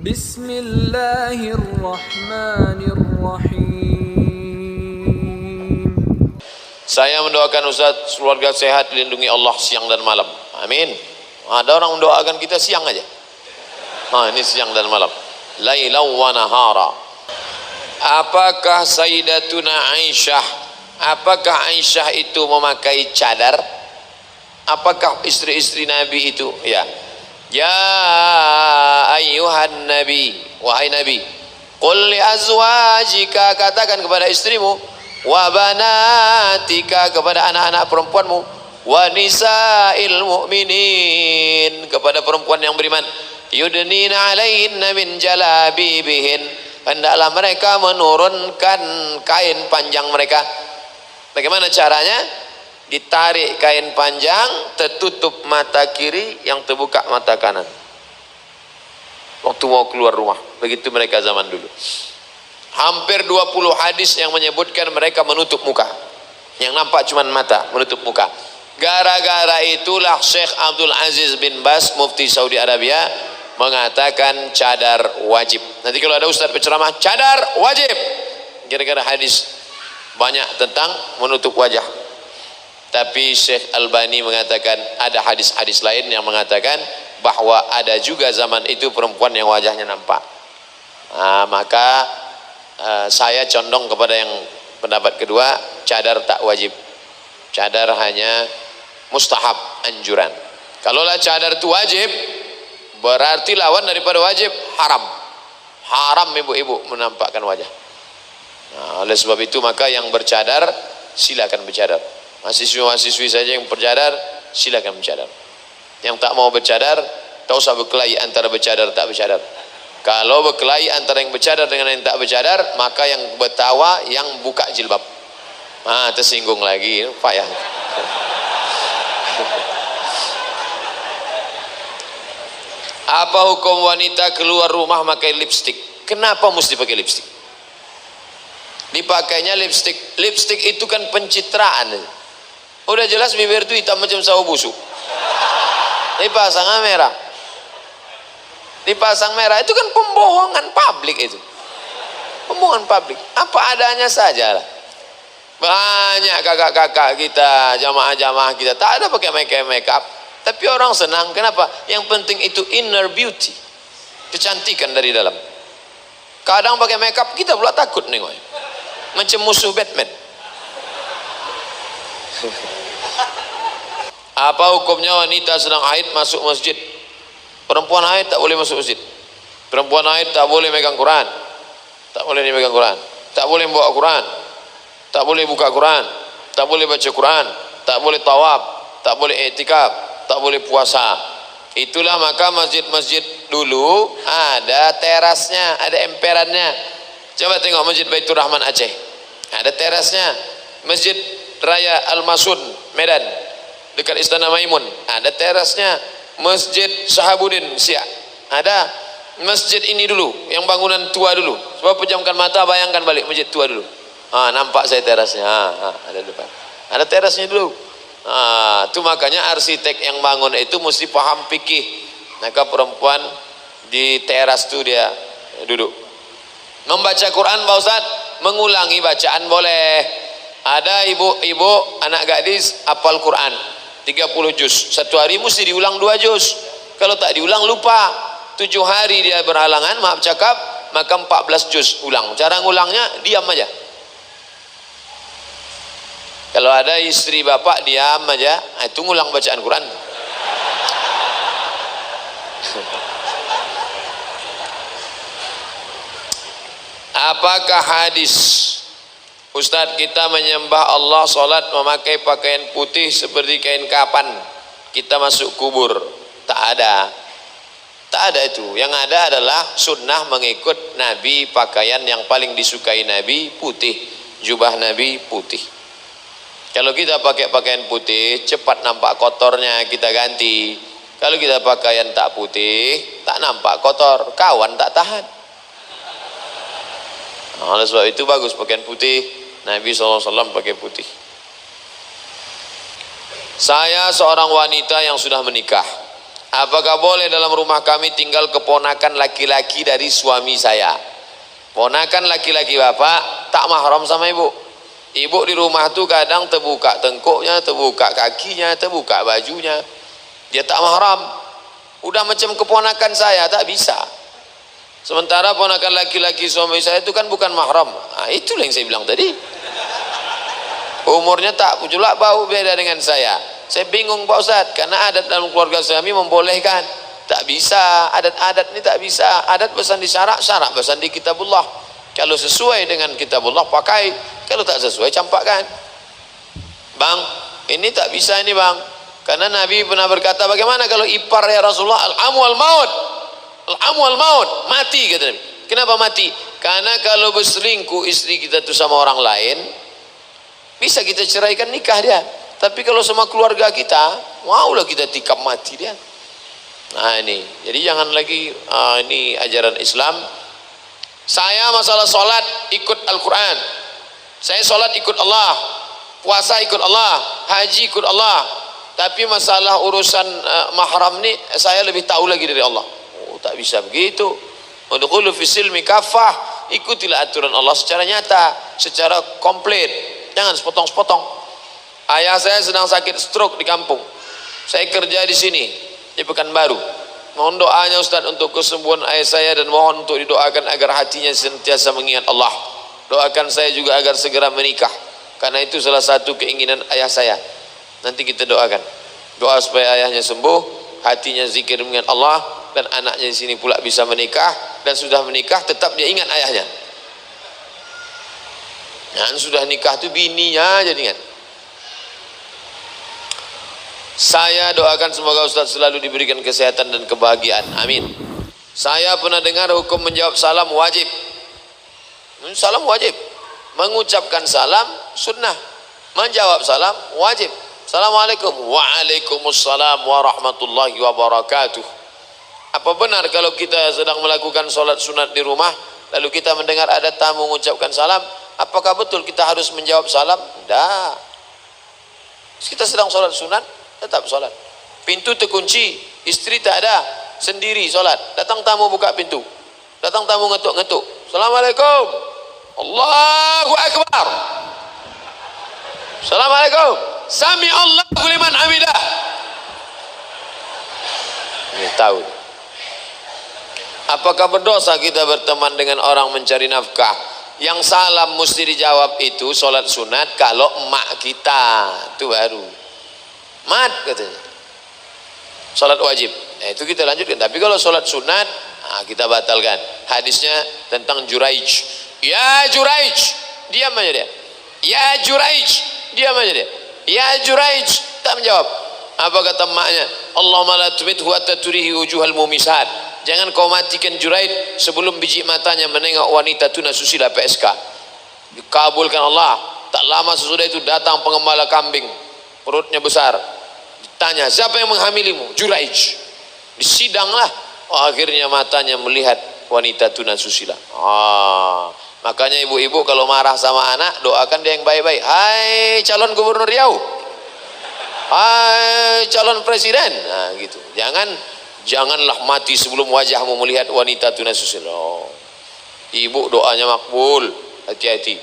Bismillahirrahmanirrahim. Saya mendoakan Ustaz keluarga sehat, dilindungi Allah siang dan malam. Amin. Ada orang mendoakan kita siang aja. Ini siang dan malam. Lailau wa nahara. Apakah Sayyidatuna Aisyah, apakah Aisyah itu memakai cadar? Apakah istri-istri Nabi itu? Ya. Ya ayyuhan nabi, wahai Nabi, qul li azwajika, katakan kepada istrimu, wa banatika, kepada anak-anak perempuanmu, wa nisa'il mu'minin, kepada perempuan yang beriman, yudnina alaihinna min jalabibihin, hendaklah mereka menurunkan kain panjang mereka. Bagaimana caranya? Ditarik kain panjang, tertutup mata kiri, yang terbuka mata kanan waktu mau keluar rumah. Begitu mereka zaman dulu. Hampir 20 hadis yang menyebutkan mereka menutup muka, yang nampak cuma mata, menutup muka. Gara-gara itulah Syekh Abdul Aziz bin Baz, mufti Saudi Arabia, mengatakan cadar wajib. Nanti kalau ada ustaz berceramah, cadar wajib, gara-gara hadis banyak tentang menutup wajah. Tapi Syekh Albani mengatakan ada hadis-hadis lain yang mengatakan bahwa ada juga zaman itu perempuan yang wajahnya nampak. Maka saya condong kepada yang pendapat kedua, cadar tak wajib, cadar hanya mustahab, anjuran. Kalaulah cadar itu wajib, berarti lawan daripada wajib haram. Haram ibu-ibu menampakkan wajah. Oleh sebab itu maka yang bercadar silakan bercadar. Mahasiswa-mahasiswi saja yang bercadar silakan bercadar. Yang tak mau bercadar, tak usah berkelahi antara bercadar tak bercadar. Kalau berkelahi antara yang bercadar dengan yang tak bercadar, maka yang bertawa yang buka jilbab. Tersinggung lagi, payah. Apa hukum wanita keluar rumah pakai lipstik? Kenapa mesti pakai lipstik? Dipakainya lipstik. Lipstik itu kan pencitraan. Udah jelas bibir itu hitam macam sawo busuk, dipasang merah. Dipasang merah itu kan pembohongan publik, itu pembohongan publik. Apa adanya saja lah. Banyak kakak-kakak kita, jamaah-jamaah kita tak ada pakai make up, tapi orang senang. Kenapa? Yang penting itu inner beauty, kecantikan dari dalam. Kadang pakai make up kita pula takut nengoknya, macam musuh Batman. Apa hukumnya wanita sedang haid masuk masjid? Perempuan haid tak boleh masuk masjid. Perempuan haid tak boleh megang Quran, tak boleh megang Quran, tak boleh bawa Quran, tak boleh buka Quran, tak boleh baca Quran, tak boleh tawaf, tak boleh i'tikaf, tak boleh puasa. Itulah maka masjid-masjid dulu ada terasnya, ada emperannya. Coba tengok Masjid Baitur Rahman Aceh, ada terasnya. Masjid Raya Al-Masud Medan dekat Istana Maimun ada terasnya. Masjid Sahabuddin Siak ada. Masjid ini dulu yang bangunan tua dulu, sebab pejamkan mata bayangkan balik masjid tua dulu. Nampak saya terasnya, ada depan, ada terasnya dulu. Itu makanya arsitek yang bangun itu mesti paham fikih. Maka perempuan di teras itu dia duduk. Membaca Quran Pak Ustaz, mengulangi bacaan boleh. Ada ibu-ibu anak gadis hafal Quran 30 juz, satu hari mesti diulang 2 juz. Kalau tak diulang lupa. 7 hari dia berhalangan, maaf cakap, maka 14 juz ulang. Cara ngulangnya diam aja. Kalau ada istri bapak diam aja, itu ngulang bacaan Quran. Apakah hadis Ustadz kita menyembah Allah, sholat memakai pakaian putih seperti kain kapan kita masuk kubur? Tak ada, tak ada itu. Yang ada adalah sunnah mengikut Nabi. Pakaian yang paling disukai Nabi putih, jubah Nabi putih. Kalau kita pakai pakaian putih, cepat nampak kotornya, kita ganti. Kalau kita pakaian tak putih, tak nampak kotor, kawan tak tahan. Oleh sebab itu bagus pakaian putih. Nabi SAW pakai putih. Saya seorang wanita yang sudah menikah. apakah boleh dalam rumah kami tinggal keponakan laki-laki dari suami saya? Ponakan laki-laki bapak tak mahram sama ibu. Ibu di rumah tuh kadang terbuka tengkuknya, terbuka kakinya, terbuka bajunya. Dia tak mahram. Udah macam keponakan saya, tak bisa. Sementara ponakan laki-laki suami saya itu kan bukan mahram. Nah, itulah yang saya bilang tadi. Umurnya tak pula bau beda dengan saya. Saya bingung Pak Ustadz, karena adat dalam keluarga suami membolehkan. Tak bisa, adat-adat ini tak bisa. Adat pesan di syarak, syarak pesan di kitabullah. Kalau sesuai dengan kitabullah pakai, kalau tak sesuai campakkan. Bang, ini tak bisa ini bang. Karena Nabi pernah berkata, bagaimana kalau ipar ya Rasulullah, al-amu al-maut. Al-amu al-maut, mati kata Nabi. Kenapa mati? Karena kalau berselingkuh istri kita itu sama orang lain, bisa kita ceraikan nikah dia. Tapi kalau sama keluarga kita, maulah kita tikam mati dia. Nah ini, jadi jangan lagi ini ajaran Islam. Saya masalah sholat ikut Al-Quran. Saya sholat ikut Allah, puasa ikut Allah, haji ikut Allah. Tapi masalah urusan mahram ni saya lebih tahu lagi dari Allah. Oh, tak bisa begitu. Udkhulu fis silmi kafah, ikutilah aturan Allah secara nyata, secara komplit. Jangan sepotong-sepotong. Ayah saya sedang sakit stroke di kampung. Saya kerja di sini di Pekanbaru. Mohon doanya Ustaz untuk kesembuhan ayah saya dan mohon untuk didoakan agar hatinya senantiasa mengingat Allah. Doakan saya juga agar segera menikah. Karena itu salah satu keinginan ayah saya. Nanti kita doakan. Doa supaya ayahnya sembuh, hatinya zikir mengingat Allah, dan anaknya di sini pula bisa menikah, dan sudah menikah tetap dia ingat ayahnya. Dan sudah nikah tu bininya jadi ingat. Saya doakan semoga Ustaz selalu diberikan kesehatan dan kebahagiaan. Amin. Saya pernah dengar hukum menjawab salam wajib. Salam wajib. Mengucapkan salam sunnah. Menjawab salam wajib. Assalamualaikum. Waalaikumsalam warahmatullahi wabarakatuh. Apa benar kalau kita sedang melakukan solat sunat di rumah, lalu kita mendengar ada tamu mengucapkan salam, apakah betul kita harus menjawab salam? Tidak. Kita sedang solat sunat, tetap solat. Pintu terkunci, istri tak ada, sendiri solat. Datang tamu buka pintu, datang tamu ngetuk-ngetuk. Assalamualaikum. Allahu Akbar. Assalamualaikum. Sami Allahu liman hamidah. Ini tahu. Apakah berdosa kita berteman dengan orang mencari nafkah? Yang salam mesti dijawab itu solat sunat kalau emak kita, itu baru. Mat katanya. Solat wajib. Nah, itu kita lanjutkan. Tapi kalau solat sunat, kita batalkan. Hadisnya tentang Juraij. Ya Juraij, diam aja dia. Ya Juraij, diam aja dia. Ya Juraij, tak menjawab. Apa kata emaknya? Allahumma la tumithu hatta turihi wujuhal mumisat. Jangan kau matikan Juraij sebelum biji matanya menengok wanita tuna susila PSK. Dikabulkan Allah. Tak lama sesudah itu datang pengembala kambing, perutnya besar. Ditanya, siapa yang menghamilimu? Juraij. Disidanglah. Oh, akhirnya matanya melihat wanita tuna susila. Makanya ibu-ibu kalau marah sama anak, doakan dia yang baik-baik. Hai calon gubernur Riau, hai calon presiden. Nah gitu. Janganlah mati sebelum wajahmu melihat wanita tuna susila. Ibu doanya makbul. Hati-hati.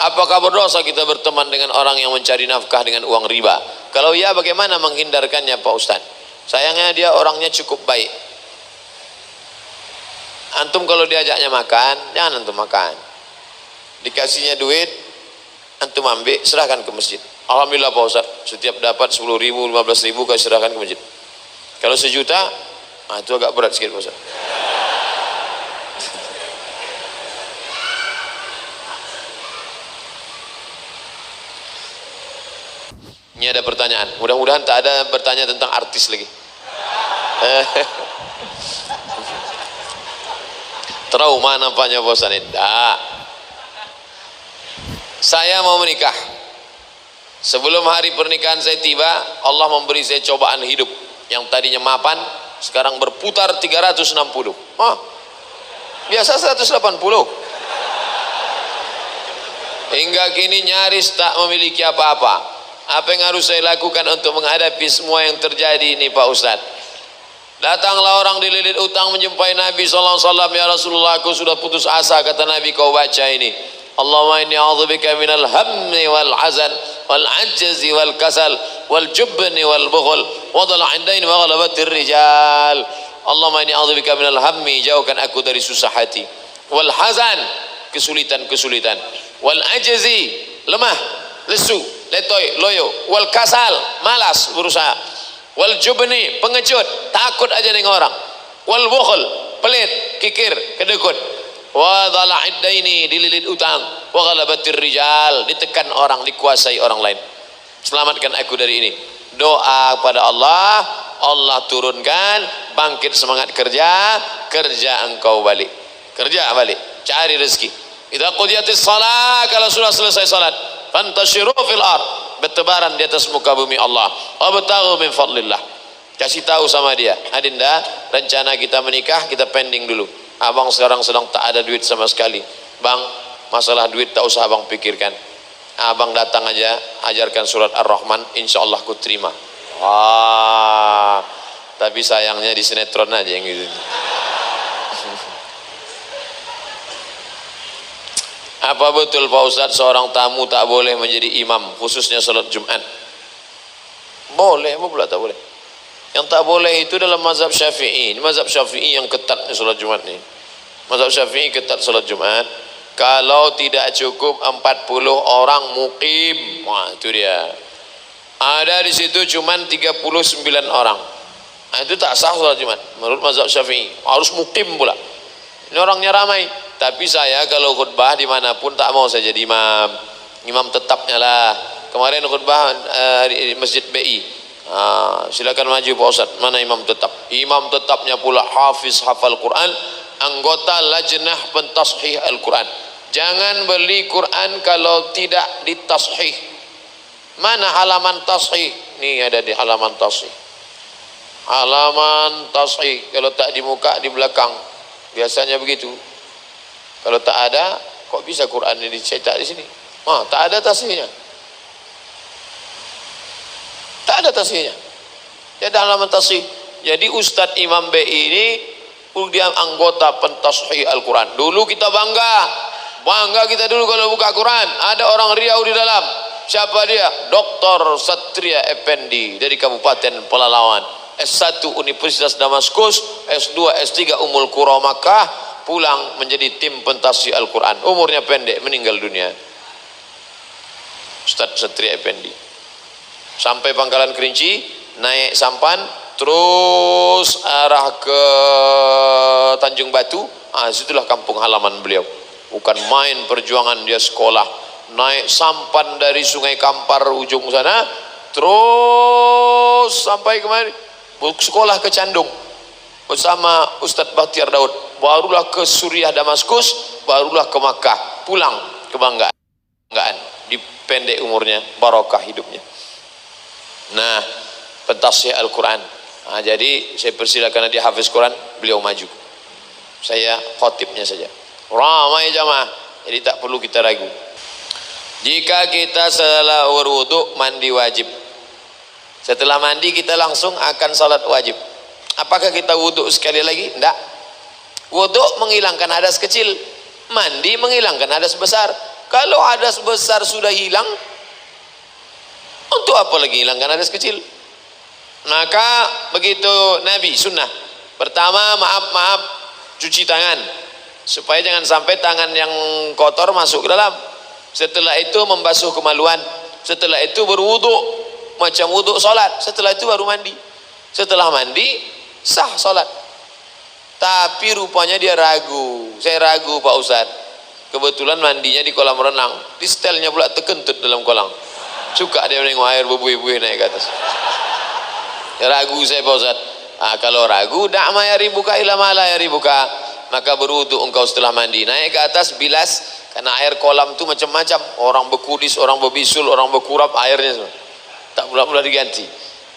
Apakah berdosa kita berteman dengan orang yang mencari nafkah dengan uang riba? Kalau ya, bagaimana menghindarkannya Pak Ustaz? Sayangnya dia orangnya cukup baik. Antum kalau diajaknya makan, jangan antum makan. Dikasihnya duit, antum ambil, serahkan ke masjid. Alhamdulillah Pak Ustaz, setiap dapat 10 ribu, 15 ribu, kau serahkan ke masjid. Kalau sejuta, itu agak berat sikit Pak Ustaz. Ini ada pertanyaan, mudah-mudahan tak ada bertanya tentang artis lagi. Trauma nampaknya bosan. Tidak. Saya mau menikah. Sebelum hari pernikahan saya tiba, Allah memberi saya cobaan hidup. Yang tadinya mapan, sekarang berputar 360. Biasa 180. Hingga kini nyaris tak memiliki apa-apa. Apa yang harus saya lakukan untuk menghadapi semua yang terjadi ini Pak Ustadz? Datanglah orang dililit utang menjumpai Nabi SAW. Ya Rasulullah, aku sudah putus asa. Kata Nabi, kau baca ini, Allahumma inni a'udzubika minal hammi wal hazan wal ajzi wal kasal wal jubni wal bukhul wa dhala'in dain wa ghalabatir rijal. Allahumma inni a'udzubika minal hammi, jauhkan aku dari susah hati, wal hazan, kesulitan-kesulitan, wal ajzi, lemah, lesu, letoy, loyo, wal kasal, malas berusaha, wal jubni, pengecut, takut aja dengan orang, wal bukhul, pelit, kikir, kedekut, wa dhala'id daini, dililit utang, wa ghalabatir rijal, ditekan orang, dikuasai orang lain. Selamatkan aku dari ini. Doa kepada Allah, Allah turunkan bangkit semangat kerja, kerja engkau balik, kerja balik, cari rezeki. Idza qudiyatis shalah, kalau sudah selesai salat, fantashiru fil ard, bertebaran di atas muka bumi Allah, wabtaghu min fadlillah. Kasih tahu sama dia, Adinda, rencana kita menikah kita pending dulu. Abang sekarang sedang tak ada duit sama sekali. Bang, masalah duit tak usah abang pikirkan. Abang datang aja, ajarkan surat Ar-Rahman, insyaallah ku terima. Wah, tapi sayangnya di sinetron aja yang gitu. Apa betul Pak Ustadz seorang tamu tak boleh menjadi imam khususnya salat Jumat? Boleh, apa pula tak boleh? Yang tak boleh itu dalam mazhab Syafi'i. Mazhab Syafi'i yang ketat salat Jumat ni. Mazhab Syafi'i ketat salat Jumat. Kalau tidak cukup 40 orang mukim, wah itu dia. Ada di situ cuman 39 orang. Nah, itu tak sah salat Jumat menurut mazhab Syafi'i. Harus mukim pula. Ini orangnya ramai. Tapi saya kalau khutbah dimanapun tak mau saya jadi imam. Imam tetapnya lah. Kemarin khutbah di Masjid BI. Silakan maju Pak Ustadz. Mana imam tetap? Imam tetapnya pula hafiz hafal Quran, anggota lajnah pentashih Al-Quran. Jangan beli Quran kalau tidak ditashih. Mana halaman tashih? Nih ada di halaman tashih. Halaman tashih. Kalau tak di muka, di belakang. Biasanya begitu. Kalau tak ada, kok bisa Quran ini dicetak di sini? Tak ada tashihnya. Tak ada tashihnya. Dia ada halaman tashih. Jadi Ustadz Imam BI ini dia anggota pentashih Al-Quran. Dulu kita bangga kita dulu kalau buka Quran. Ada orang Riau di dalam. Siapa dia? Dr. Satria Effendi dari Kabupaten Pelalawan. S1 Universitas Damaskus, S2 S3 Ummul Qura Makkah. Pulang menjadi tim pentashih Al-Quran. Umurnya pendek, meninggal dunia. Ustaz Satria Effendi. Sampai Pangkalan Kerinci, naik sampan, terus arah ke Tanjung Batu. Situlah kampung halaman beliau. Bukan main perjuangan dia sekolah. Naik sampan dari Sungai Kampar ujung sana, terus sampai kemari. Sekolah ke Candung. Bersama Ustadz Bahtiar Daud, barulah ke Suriah Damaskus, barulah ke Makkah, pulang kebanggaan, dipendek umurnya, barokah hidupnya. Nah, pentashih Al-Quran. Jadi saya persilakan dia hafiz Quran, beliau maju. Saya khotibnya saja. Ramai jamaah, jadi tak perlu kita ragu. Jika kita setelah berwudu, mandi wajib. Setelah mandi kita langsung akan salat wajib. Apakah kita wuduk sekali lagi? Tidak. Wuduk menghilangkan hadas kecil, mandi menghilangkan hadas besar. Kalau hadas besar sudah hilang, untuk apa lagi hilangkan hadas kecil? Maka begitu Nabi sunnah. Pertama, maaf cuci tangan supaya jangan sampai tangan yang kotor masuk ke dalam. Setelah itu membasuh kemaluan. Setelah itu berwuduk macam wuduk solat. Setelah itu baru mandi. Setelah mandi sah solat. Tapi rupanya dia ragu. Saya ragu Pak Ustadz. Kebetulan mandinya di kolam renang, di setelnya pula terkentut dalam kolam. Suka dia menengok air berbuih-buih naik ke atas. Ya, ragu saya Pak Ustadz. Kalau ragu, da'ma ya ribuka ila mala ya ribuka. Maka berwudu engkau setelah mandi. Naik ke atas bilas. Karena air kolam itu macam-macam. Orang berkudis, orang berbisul, orang berkurap airnya semua. Tak pula diganti.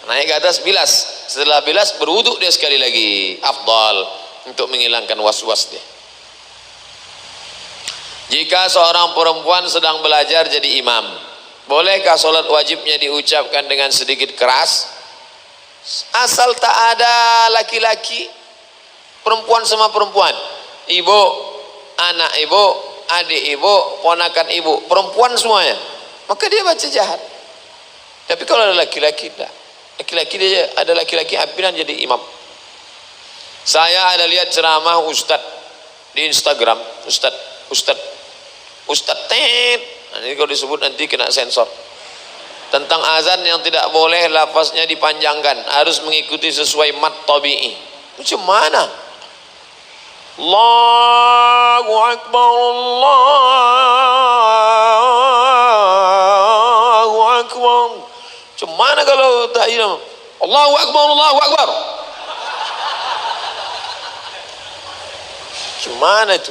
Naik ke atas bilas. Setelah bilas berwuduk dia sekali lagi. Afdal untuk menghilangkan was-was dia. Jika seorang perempuan sedang belajar jadi imam, Bolehkah sholat wajibnya diucapkan dengan sedikit keras? Asal tak ada laki-laki, perempuan sama perempuan, ibu, anak ibu, adik ibu, ponakan ibu, perempuan semuanya, maka dia baca jahat. Tapi kalau ada laki-laki, tidak. Laki-laki dia ada laki-laki pimpinan jadi imam. Saya ada lihat ceramah ustadz di Instagram, ustadz tet. Nah, ini kalau disebut nanti kena sensor. Tentang azan yang tidak boleh lafaznya dipanjangkan, harus mengikuti sesuai mat tabi'i. Macam mana? Allahu Akbar, Allahu Akbar. Macam mana kalau tak ini? Allahu Akbar, Allahu Akbar. Macam mana itu?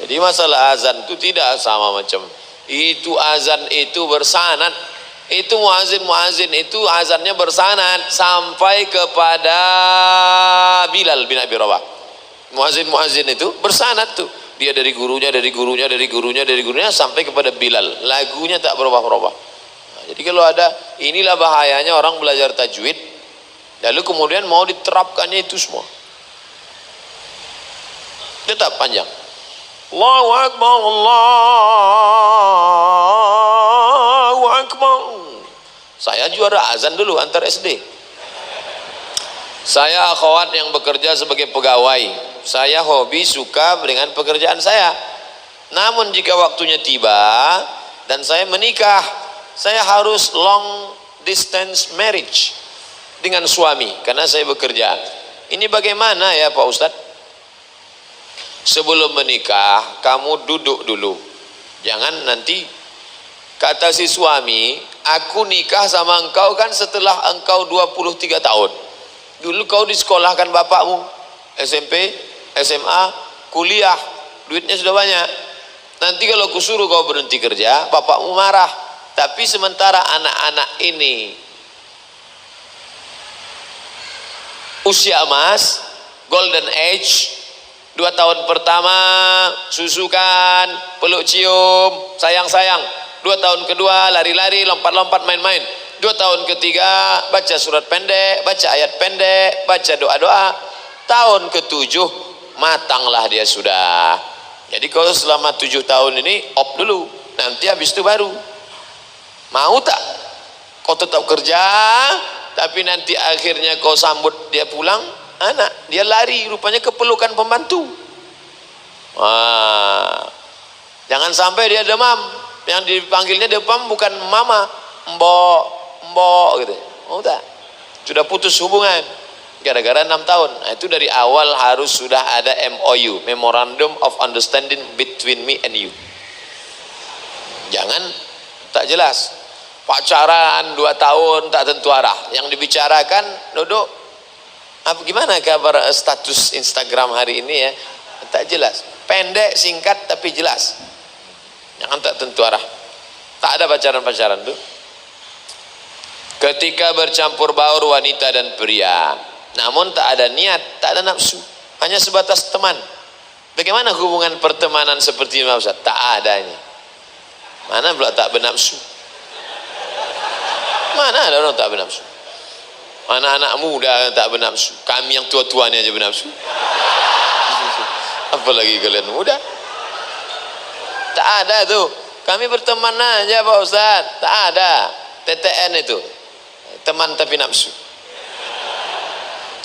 Jadi masalah azan itu tidak sama macam itu. Azan itu bersanad. Itu muazin itu azannya bersanad sampai kepada Bilal bin Abi Rabah. Muazin itu bersanad tuh, dia dari gurunya sampai kepada Bilal. Lagunya tak berubah-ubah. Nah, jadi kalau ada, inilah bahayanya orang belajar tajwid lalu kemudian mau diterapkannya itu semua tetap panjang. Allahu Akbar, Allahu Akbar. Saya juara azan dulu antar SD. Saya akhwat yang bekerja sebagai pegawai. Saya hobi suka dengan pekerjaan saya. Namun jika waktunya tiba dan saya menikah, saya harus long distance marriage dengan suami karena saya bekerja. Ini bagaimana ya Pak Ustadz? Sebelum menikah kamu duduk dulu, jangan nanti kata si suami, aku nikah sama engkau kan setelah engkau 23 tahun. Dulu kau disekolahkan bapakmu, SMP, SMA, kuliah, duitnya sudah banyak. Nanti kalau kusuruh kau berhenti kerja, bapakmu marah. Tapi sementara anak-anak ini usia emas, golden age, 2 tahun pertama susukan, peluk cium, sayang-sayang. 2 tahun kedua lari-lari, lompat-lompat, main-main. 2 tahun ketiga baca surat pendek, baca ayat pendek, baca doa-doa. Tahun ke-7 matanglah dia sudah. Jadi kalau selama 7 tahun ini op dulu, nanti habis itu baru. Mau tak kau tetap kerja, tapi nanti akhirnya kau sambut dia pulang, anak dia lari rupanya ke pelukan pembantu. Wah, jangan sampai dia demam, yang dipanggilnya demam bukan mama, mbok gitu. Mau tak? Sudah putus hubungan gara-gara 6 tahun. Nah, itu dari awal harus sudah ada MOU, Memorandum of Understanding between me and you. Jangan tak jelas. Pacaran 2 tahun tak tentu arah. Yang dibicarakan, duduk, apa gimana kabar status Instagram hari ini ya? Tak jelas. Pendek, singkat tapi jelas. Jangan tak tentu arah. Tak ada pacaran-pacaran tuh. Ketika bercampur baur wanita dan pria, namun tak ada niat, tak ada nafsu, hanya sebatas teman. Bagaimana hubungan pertemanan seperti ini Ustaz? Tak ada ini. Mana pula tak bernafsu? Mana ada orang tak bernafsu? Anak-anak muda tak bernafsu. Kami yang tua-tua ni aja bernafsu. Apalagi kalian muda. Tak ada tu. Kami berteman aja Pak Ustaz. Tak ada. TTN itu. Teman tapi nafsu.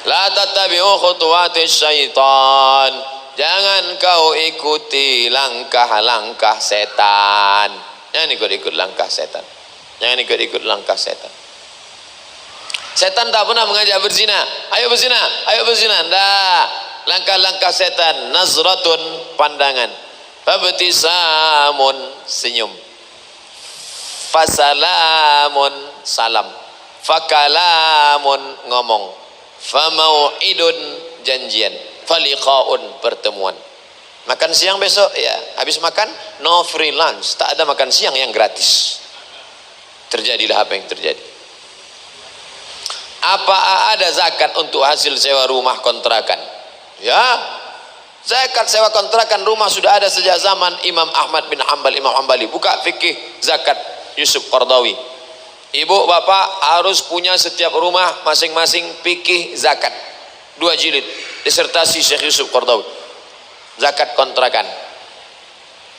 La tattabi'u khutuwatis syaitan. Jangan kau ikuti langkah-langkah setan. Jangan ikut-ikut langkah setan. Jangan ikut-ikut langkah setan. Setan tak pernah mengajak berzina. Ayo berzina, ayo berzina. Nggak. Langkah-langkah setan. Nazratun, pandangan. Fabtisamun, senyum. Fasalamun, salam. Fakalamun, ngomong. Famau'idun, janjian. Faliqaun, pertemuan. Makan siang besok, ya. Habis makan, no free lunch. Tak ada makan siang yang gratis. Terjadilah apa yang terjadi. Apa ada zakat untuk hasil sewa rumah kontrakan? Ya, zakat sewa kontrakan rumah sudah ada sejak zaman Imam Ahmad bin Hanbal, Imam Hanbali. Buka fikih zakat. Yusuf Qardawi. Ibu bapak harus punya setiap rumah masing-masing fikih zakat 2 jilid disertasi Syekh Yusuf Qardawi. Zakat kontrakan.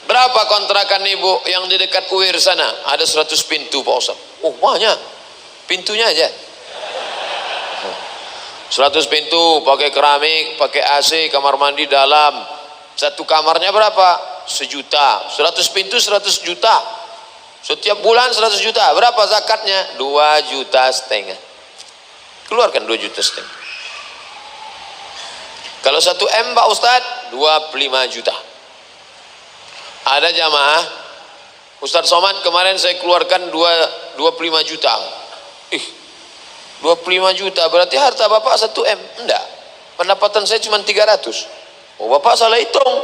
Berapa kontrakan ibu yang di dekat UIR sana? Ada 100 pintu Pak Ustaz. Oh banyak. Pintunya aja 100 pintu, pakai keramik, pakai AC, kamar mandi dalam. Satu kamarnya berapa? 1 juta. 100 pintu 100 juta. Setiap bulan 100 juta. Berapa zakatnya? 2,5 juta. Keluarkan 2,5 juta. Kalau 1 M Pak Ustadz 25 juta. Ada jamaah Ustadz Somad kemarin saya keluarkan 25 juta. 25 juta berarti harta bapak 1 M. Enggak, pendapatan saya cuma 300. Oh bapak salah hitung.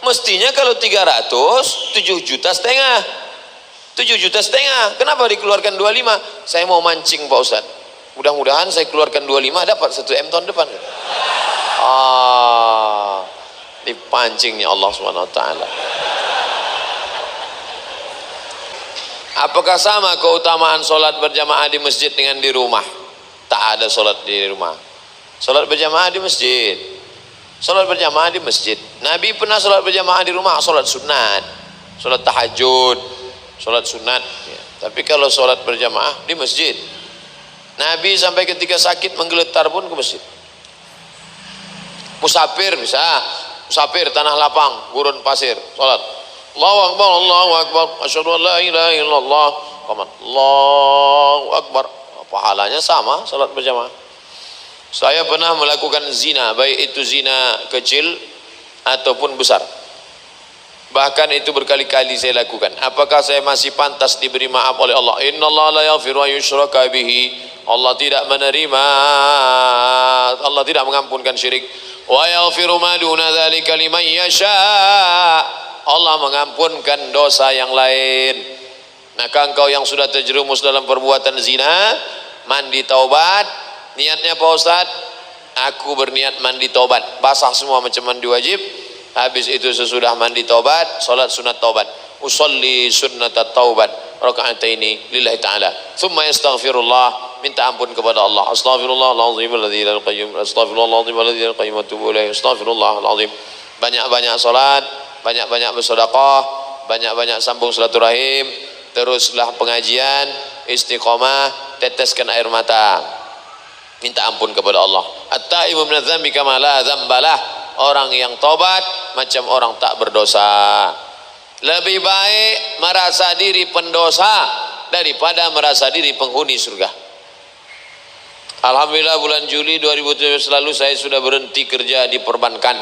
Mestinya kalau 300 7,5 juta. 7,5 juta. Kenapa dikeluarkan 25? Saya mau mancing Pak Ustadz. Mudah-mudahan saya keluarkan 25 dapat 1 M tahun depan. Dipancingnya Allah SWT. Apakah sama keutamaan solat berjamaah di masjid dengan di rumah? Tak ada solat di rumah. Solat berjamaah di masjid. Solat berjamaah di masjid. Nabi pernah solat berjamaah di rumah, solat sunat, solat tahajud, solat sunat. Ya. Tapi kalau solat berjamaah di masjid, Nabi sampai ketika sakit menggeletar pun ke masjid. Musafir bisa, musafir tanah lapang, gurun pasir, solat. Allahu Akbar, Allahu Akbar, asyhadu an la ilaha illallah, Allahu Akbar. Pahalanya sama salat berjamaah. Saya pernah melakukan zina, baik itu zina kecil ataupun besar. Bahkan itu berkali-kali saya lakukan. Apakah saya masih pantas diberi maaf oleh Allah? Innallaha la yaghfiru an yushraka bihi. Allah tidak menerima, Allah tidak mengampunkan syirik. Wa yaghfiru ma duna dzalika liman yasha. Allah mengampunkan dosa yang lain. Maka engkau yang sudah terjerumus dalam perbuatan zina, mandi taubat. Niatnya Pak Ustaz, aku berniat mandi taubat. Basah semua macam mandi wajib. Habis itu sesudah mandi taubat, salat sunat taubat. Usolli sunnat taubat raka'ataini lillahi ta'ala. Thumma yastaghfirullah, minta ampun kepada Allah. Astaghfirullahalazim alladzi la qayyum. Astaghfirullahalazim alladzi la qayyum atubu ilaih. Astaghfirullahalazim. Banyak-banyak salat, banyak-banyak bersedekah, banyak-banyak sambung silaturahim, teruslah pengajian, istiqomah, teteskan air mata, minta ampun kepada Allah. At-taibu minadz dzambi kama la dzambalah. Orang yang tobat macam orang tak berdosa. Lebih baik merasa diri pendosa daripada merasa diri penghuni surga. Alhamdulillah bulan Juli 2017 lalu saya sudah berhenti kerja di perbankan.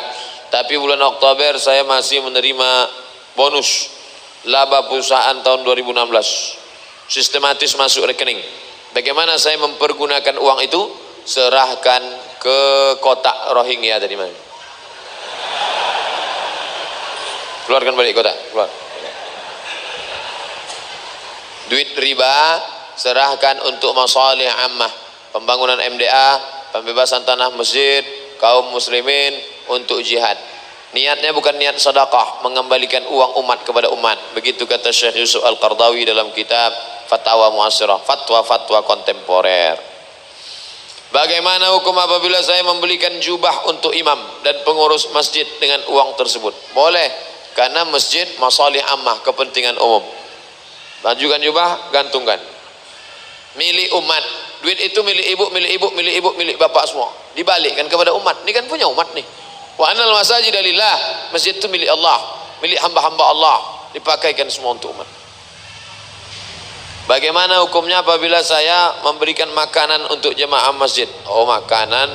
Tapi bulan Oktober saya masih menerima bonus laba perusahaan tahun 2016. Sistematis masuk rekening. Bagaimana saya mempergunakan uang itu? Serahkan ke kotak Rohingya tadi mana? Keluarkan balik kotak, keluar. Duit riba serahkan untuk masalih ammah, pembangunan MDA, pembebasan tanah masjid, kaum muslimin, untuk jihad. Niatnya bukan niat sedekah, mengembalikan uang umat kepada umat. Begitu kata Syekh Yusuf Al-Qardawi dalam kitab Fatwa Mu'asirah, fatwa-fatwa kontemporer. Bagaimana hukum apabila saya membelikan jubah untuk imam dan pengurus masjid dengan uang tersebut? Boleh, karena masjid masalih ammah, kepentingan umum. Bajukan jubah, gantungkan. Milik umat. Duit itu milik ibu, milik ibu, milik ibu, milik bapak semua. Dibalikkan kepada umat. Ini kan punya umat nih. Wa anal masajida lillah. Masjid itu milik Allah, milik hamba-hamba Allah, dipakaikan semua untuk umat. Bagaimana hukumnya apabila saya memberikan makanan untuk jemaah masjid? Oh, makanan,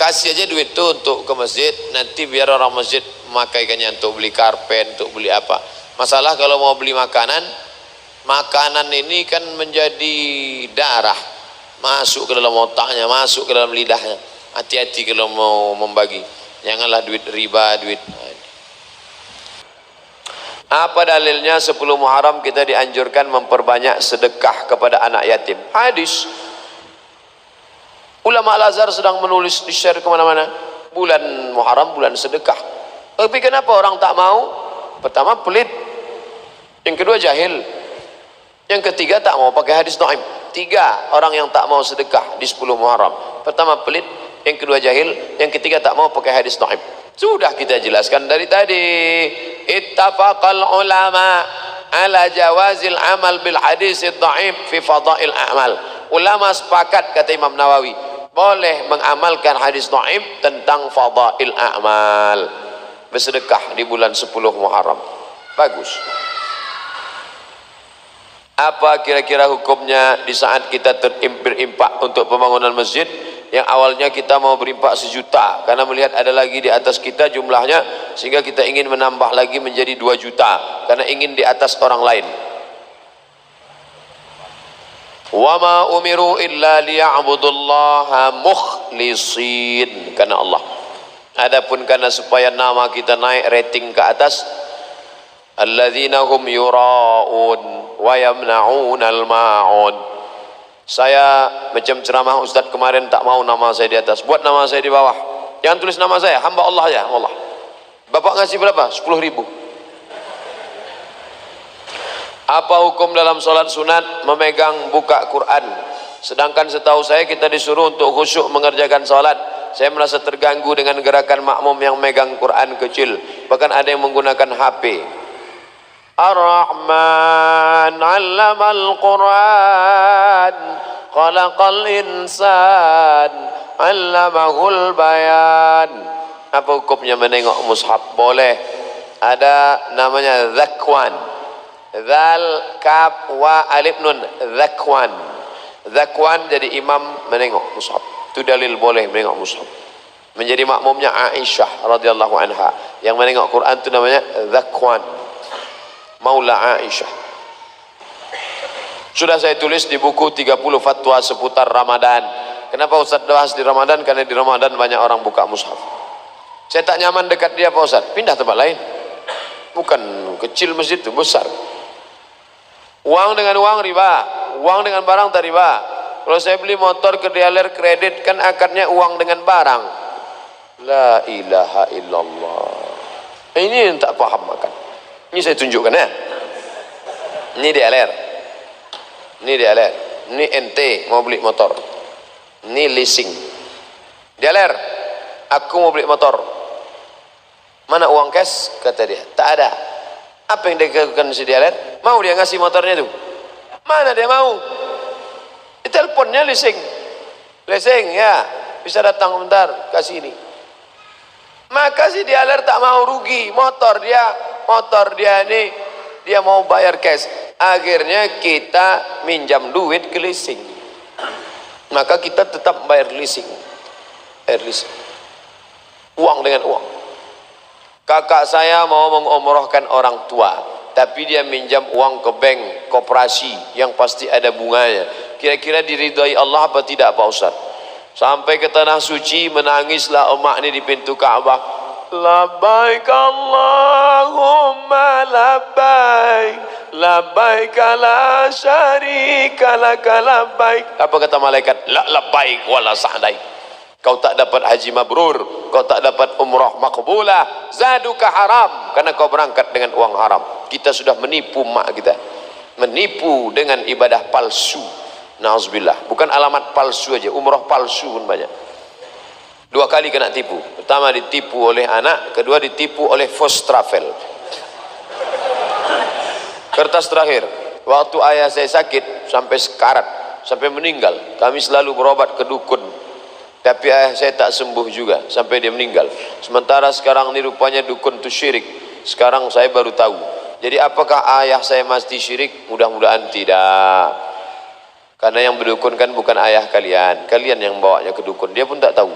kasih aja duit itu untuk ke masjid, nanti biar orang masjid memakaikannya untuk beli karpet, untuk beli apa. Masalah kalau mau beli makanan, makanan ini kan menjadi darah, masuk ke dalam otaknya, masuk ke dalam lidahnya. Hati-hati kalau mau membagi, janganlah duit riba, duit. Apa dalilnya 10 Muharram kita dianjurkan memperbanyak sedekah kepada anak yatim? Hadis. Ulama Al-Azhar sedang menulis, di-share kemana-mana. Bulan Muharram bulan sedekah. Tapi kenapa orang tak mau? Pertama pelit. Yang kedua jahil. Yang ketiga tak mau pakai hadis dhaif. 3 orang yang tak mau sedekah di 10 Muharram. Pertama pelit, yang kedua jahil, yang ketiga tak mau pakai hadis dhaif. Sudah kita jelaskan dari tadi. Ittafaqal ulama ala jawazil amal bil hadis dhaif fi fadail a'mal. Ulama sepakat, kata Imam Nawawi, boleh mengamalkan hadis dhaif tentang fadail a'mal. Bersedekah di bulan 10 Muharram. Bagus. Apa kira-kira hukumnya di saat kita berimpak untuk pembangunan masjid yang awalnya kita mau berimpak 1 juta karena melihat ada lagi di atas kita jumlahnya sehingga kita ingin menambah lagi menjadi 2 juta karena ingin di atas orang lain. Wa ma umiru illa liya'budullaha mukhlisin, karena Allah. Adapun karena supaya nama kita naik rating ke atas, alladzina hum yura'un wa yamna'unal ma'un. Saya macam ceramah Ustaz kemarin tak mau nama saya di atas, buat nama saya di bawah. Jangan tulis nama saya, hamba Allah ya Allah. Bapak ngasih berapa? 10.000. Apa hukum dalam solat sunat memegang buka Quran? Sedangkan setahu saya kita disuruh untuk khusyuk mengerjakan solat. Saya merasa terganggu dengan gerakan makmum yang megang Quran kecil, bahkan ada yang menggunakan HP. Ar-Rahman 'allamal Qur'an khalaqal insan 'allamahul bayan. Apa hukumnya menengok mushaf? Boleh. Ada namanya zakwan. Zal kaf wa alif nun, zakwan. Zakwan jadi imam menengok mushaf. Itu dalil boleh menengok mushaf. Menjadi makmumnya Aisyah radhiyallahu anha. Yang menengok Quran itu namanya zakwan. Maula Aisyah. Sudah saya tulis di buku 30 fatwa seputar Ramadan. Kenapa Ustaz bahas di Ramadan? Karena di Ramadan banyak orang buka mushaf. Saya tak nyaman dekat dia Pak Ustaz, pindah tempat lain. Bukan kecil masjid itu, besar. Uang dengan uang riba, uang dengan barang tak riba. Kalau saya beli motor ke dealer kredit kan akarnya uang dengan barang. La ilaha illallah. Ini yang tak paham makan. Ini saya tunjukkan ya. Ini DLR. Ini DLR. Ini NT mau beli motor. Ini leasing. DLR, aku mau beli motor. Mana uang cash? Kata dia, tak ada. Apa yang dia lakukan si DLR? Mau dia ngasih motornya itu? Mana dia mau? Di teleponnya leasing. Leasing ya, bisa datang bentar, kasih ini. Maka si DLR tak mau rugi. Motor dia ini dia mau bayar cash. Akhirnya kita minjam duit ke leasing. Maka kita tetap bayar leasing. Uang dengan uang. Kakak saya mau mengumrohkan orang tua, tapi dia minjam uang ke bank koperasi yang pasti ada bunganya. Kira-kira diridhai Allah apa tidak Pak Ustaz? Sampai ke tanah suci menangislah emak ini di pintu Ka'bah. Labbaik Allahumma labbaik, labbaik la syarika laka labbaik. Apa kata malaikat? La labbaik wala sa'daik. Kau tak dapat haji mabrur, kau tak dapat umrah makbulah, zaduka haram, karena kau berangkat dengan uang haram. Kita sudah menipu mak kita, menipu dengan ibadah palsu. Nauzubillah. Bukan alamat palsu aja, umrah palsu pun banyak. 2 kali kena tipu. Pertama ditipu oleh anak, kedua ditipu oleh first travel. Kertas terakhir, waktu ayah saya sakit sampai sekarat, sampai meninggal, kami selalu berobat ke dukun, tapi ayah saya tak sembuh juga sampai dia meninggal. Sementara sekarang ini rupanya dukun itu syirik. Sekarang saya baru tahu. Jadi apakah ayah saya mesti syirik? Mudah-mudahan tidak. Karena yang berdukun kan bukan ayah kalian, kalian yang bawanya ke dukun, dia pun tak tahu.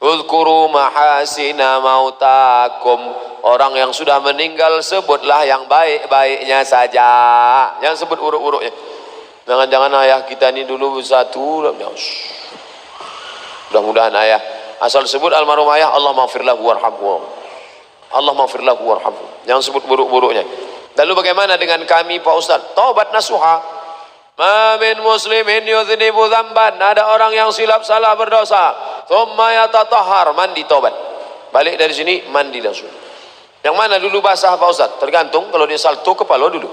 Uzkuru mahasina mautakum. Orang yang sudah meninggal sebutlah yang baik-baiknya saja, jangan sebut buruk-buruknya. Jangan-jangan ayah kita ini dulu bersatu. Mudah-mudahan ayah, asal sebut almarhum ayah, Allah maghfirlahu warhamhu, Allah maghfirlahu warhamhu, jangan sebut buruk-buruknya. Lalu bagaimana dengan kami Pak Ustaz? Taubat nasuha. Ma min muslimin yudhnibu dzamban. Ada orang yang silap salah berdosa, thumma yatatahhar, mandi taubat. Balik dari sini mandi langsung. Yang mana dulu basah Pak Ustaz? Tergantung, kalau dia salto kepala dulu.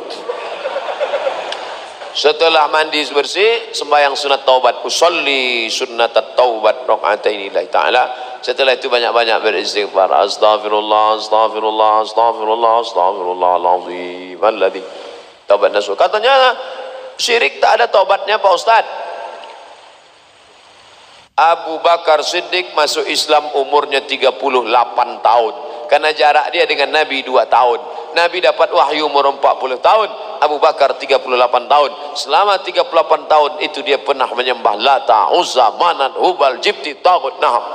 Setelah mandi bersih, sembahyang sunat taubat. Usolli sunnat taubat rakaataini lillahi ta'ala. Setelah itu banyak-banyak beristighfar. Astaghfirullah, astaghfirullah, astaghfirullah, astaghfirullahaladzim alladzi taubat nasuh. Katanya syirik tak ada taubatnya Pak Ustaz. Abu Bakar Siddiq masuk Islam umurnya 38 tahun. Karena jarak dia dengan Nabi 2 tahun. Nabi dapat wahyu umur 40 tahun. Abu Bakar 38 tahun. Selama 38 tahun itu dia pernah menyembah Lata, Uzza, Manat, Hubal, Jibti, Tagut, Naham.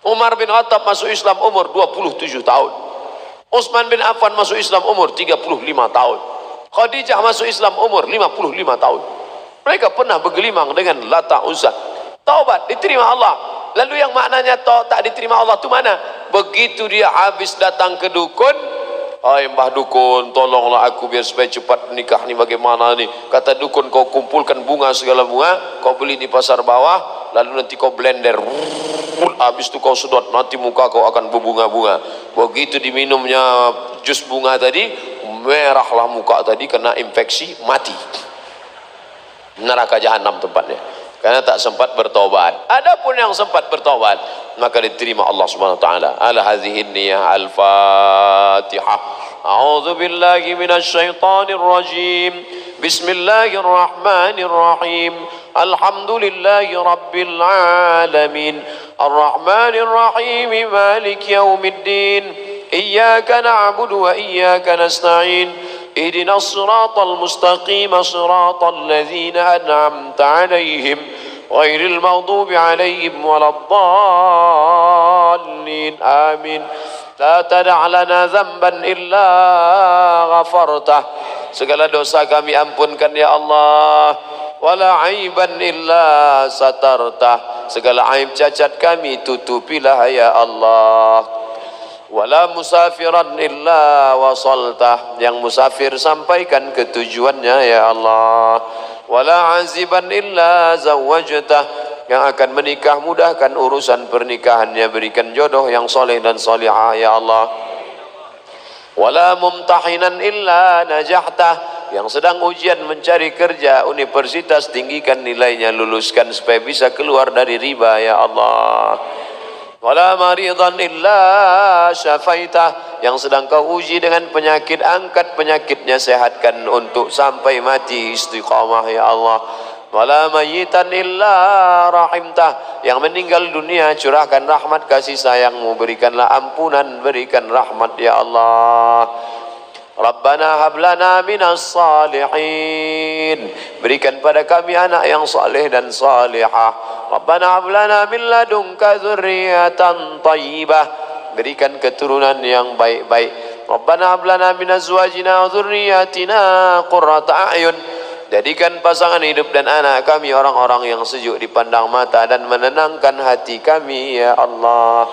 Umar bin Khattab masuk Islam umur 27 tahun. Utsman bin Affan masuk Islam umur 35 tahun. Khadijah masuk Islam umur 55 tahun. Mereka pernah bergelimang dengan Lata, Uzza. Taubat diterima Allah. Lalu yang maknanya tak diterima Allah itu mana? Begitu dia habis datang ke dukun, hai Mbah Dukun, tolonglah aku biar supaya cepat nikah ni, bagaimana ni? Kata dukun, kau kumpulkan bunga, segala bunga, kau beli di pasar bawah, lalu nanti kau blender, habis itu kau sedot, nanti muka kau akan berbunga-bunga. Begitu diminumnya jus bunga tadi, merahlah muka tadi, kena infeksi, mati. Neraka jahanam tempatnya. Karena tak sempat bertobat. Adapun yang sempat bertobat, maka diterima Allah Subhanahu wa taala. Ala hadhihi niyyah al-Fatihah. A'udzu billahi minasy syaithanir rajim. Bismillahirrahmanirrahim. Alhamdulillahi rabbil alamin. Arrahmanir rahim. Maliki yaumiddin. Iyyaka na'budu wa iyyaka nasta'in. اهدنا الصراط المستقيم صراط الذين أنعمت عليهم غير المغضوب عليهم ولا الضالين آمين لا تدع لنا ذنبا إلا غفرته segala dosa kami ampunkan ya Allah, wala aiban illa satartah, segala aib cacat kami tutupilah ya Allah. Wala musafiran illa wasaltah, yang musafir sampaikan ke tujuannya ya Allah. Wala aziban illa zawajtah, yang akan menikah mudahkan urusan pernikahannya, berikan jodoh yang soleh dan solihah ya Allah. Wala mumtahinan illa najahtah, yang sedang ujian mencari kerja universitas, tinggikan nilainya, luluskan supaya bisa keluar dari riba ya Allah. Wala maridan illa syafaitah, yang sedang kau uji dengan penyakit, angkat penyakitnya, sehatkan untuk sampai mati istiqamah ya Allah. Wala mayyitan illa rahimtah, yang meninggal dunia curahkan rahmat kasih sayangmu, berikanlah ampunan, berikan rahmat ya Allah. Rabbana hablana minas salihin, berikan pada kami anak yang saleh dan salihah. Rabbana hablana min ladunka dzurriyyatan thayyibah, berikan keturunan yang baik-baik. Rabbana hablana min azwajina wa dzurriyyatina qurrata a'yun, jadikan pasangan hidup dan anak kami orang-orang yang sejuk dipandang mata dan menenangkan hati kami ya Allah.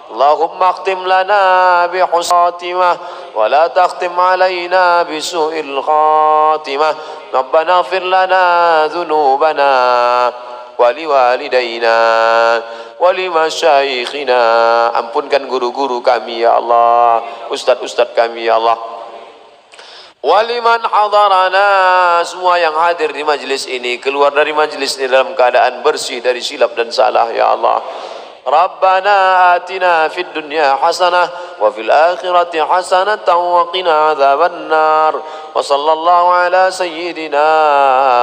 Allahumma akhtim lana bihusnatimah wa la takhtim alaina bisu'il khatimah. Rabbana ighfir lana dhunubana wa liwalidayna wa limasyaikhina, ampunkan guru-guru kami ya Allah, ustaz-ustaz kami ya Allah. Waliman hadarana, semua yang hadir di majlis ini, keluar dari majlis ini dalam keadaan bersih dari silap dan salah ya Allah. Rabbana atina fid dunya hasanah wa fil akhirati hasanatan wa qina adzaban nar. Wa sallallahu ala sayyidina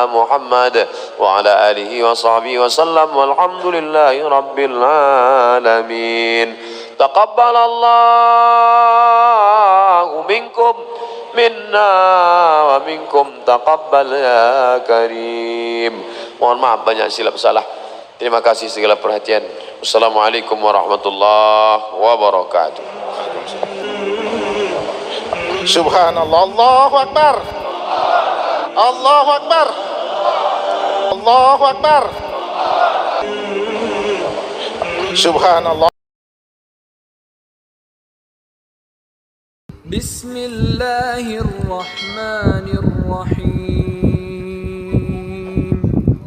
Muhammad wa ala alihi wa sahbihi wa sallam, walhamdulillahi rabbil alamin. Taqabbalallahu minkum minna wa minkum taqabbal ya karim. Mohon maaf banyak silap salah. Terima kasih segala perhatian. Assalamualaikum warahmatullahi wabarakatuh. Subhanallah, Allahu Akbar, Allahu Akbar, Allahu Akbar. Subhanallah. Bismillahirrahmanirrahim.